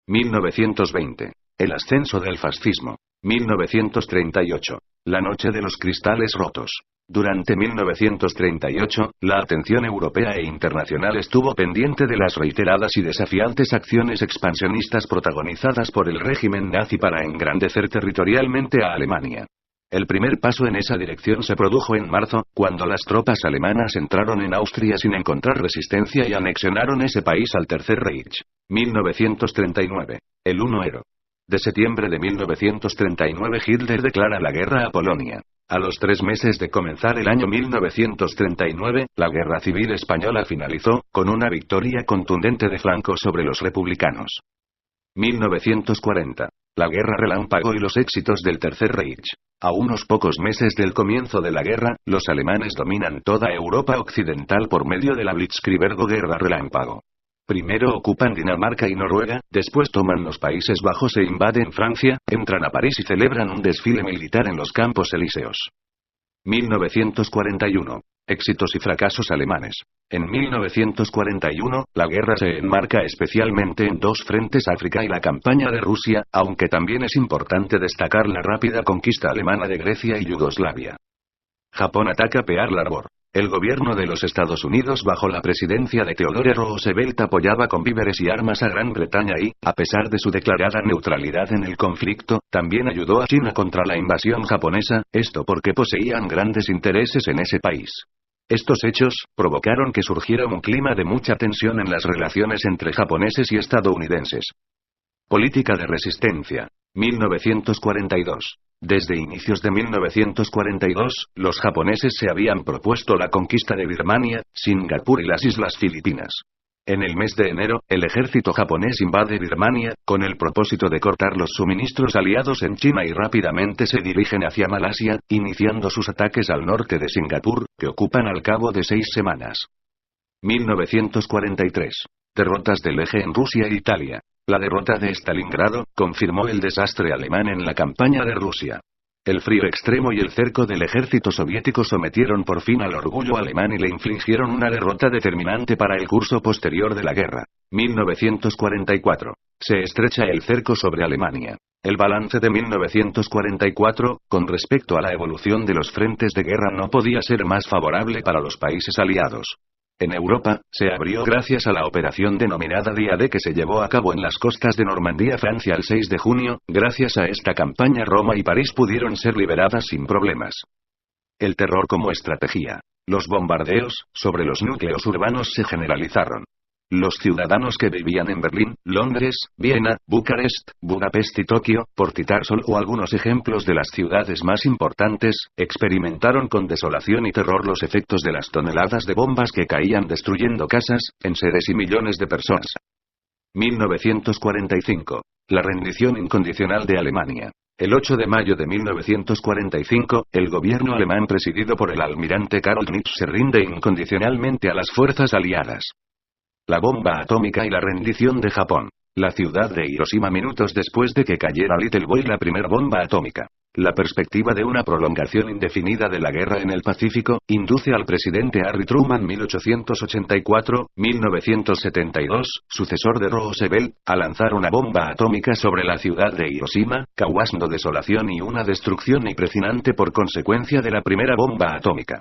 1920. El ascenso del fascismo. 1938. La noche de los cristales rotos. Durante 1938, la atención europea e internacional estuvo pendiente de las reiteradas y desafiantes acciones expansionistas protagonizadas por el régimen nazi para engrandecer territorialmente a Alemania. El primer paso en esa dirección se produjo en marzo, cuando las tropas alemanas entraron en Austria sin encontrar resistencia y anexionaron ese país al Tercer Reich. 1939. El 1 de septiembre de 1939 Hitler declara la guerra a Polonia. A los 3 meses de comenzar el año 1939, la Guerra Civil Española finalizó, con una victoria contundente de Franco sobre los republicanos. 1940. La Guerra Relámpago y los éxitos del Tercer Reich. A unos pocos meses del comienzo de la guerra, los alemanes dominan toda Europa occidental por medio de la Blitzkrieg o Guerra Relámpago. Primero ocupan Dinamarca y Noruega, después toman los Países Bajos e invaden Francia, entran a París y celebran un desfile militar en los Campos Elíseos. 1941. Éxitos y fracasos alemanes. En 1941, la guerra se enmarca especialmente en 2 frentes: África y la campaña de Rusia, aunque también es importante destacar la rápida conquista alemana de Grecia y Yugoslavia. Japón ataca Pearl Harbor. El gobierno de los Estados Unidos bajo la presidencia de Theodore Roosevelt apoyaba con víveres y armas a Gran Bretaña y, a pesar de su declarada neutralidad en el conflicto, también ayudó a China contra la invasión japonesa, esto porque poseían grandes intereses en ese país. Estos hechos provocaron que surgiera un clima de mucha tensión en las relaciones entre japoneses y estadounidenses. Política de resistencia. 1942. Desde inicios de 1942, los japoneses se habían propuesto la conquista de Birmania, Singapur y las Islas Filipinas. En el mes de enero, el ejército japonés invade Birmania, con el propósito de cortar los suministros aliados en China y rápidamente se dirigen hacia Malasia, iniciando sus ataques al norte de Singapur, que ocupan al cabo de 6 semanas. 1943. Derrotas del eje en Rusia e Italia. La derrota de Stalingrado confirmó el desastre alemán en la campaña de Rusia. El frío extremo y el cerco del ejército soviético sometieron por fin al orgullo alemán y le infligieron una derrota determinante para el curso posterior de la guerra. 1944. Se estrecha el cerco sobre Alemania. El balance de 1944, con respecto a la evolución de los frentes de guerra, no podía ser más favorable para los países aliados. En Europa, se abrió gracias a la operación denominada Día D que se llevó a cabo en las costas de Normandía, Francia, el 6 de junio, gracias a esta campaña Roma y París pudieron ser liberadas sin problemas. El terror como estrategia. Los bombardeos sobre los núcleos urbanos se generalizaron. Los ciudadanos que vivían en Berlín, Londres, Viena, Bucarest, Budapest y Tokio, por citar solo algunos ejemplos de las ciudades más importantes, experimentaron con desolación y terror los efectos de las toneladas de bombas que caían destruyendo casas, enseres y millones de personas. 1945. La rendición incondicional de Alemania. El 8 de mayo de 1945, el gobierno alemán presidido por el almirante Karl Nitsch se rinde incondicionalmente a las fuerzas aliadas. La bomba atómica y la rendición de Japón. La ciudad de Hiroshima minutos después de que cayera Little Boy, la primera bomba atómica. La perspectiva de una prolongación indefinida de la guerra en el Pacífico, induce al presidente Harry Truman 1884-1972, sucesor de Roosevelt, a lanzar una bomba atómica sobre la ciudad de Hiroshima, causando desolación y una destrucción impresionante por consecuencia de la primera bomba atómica.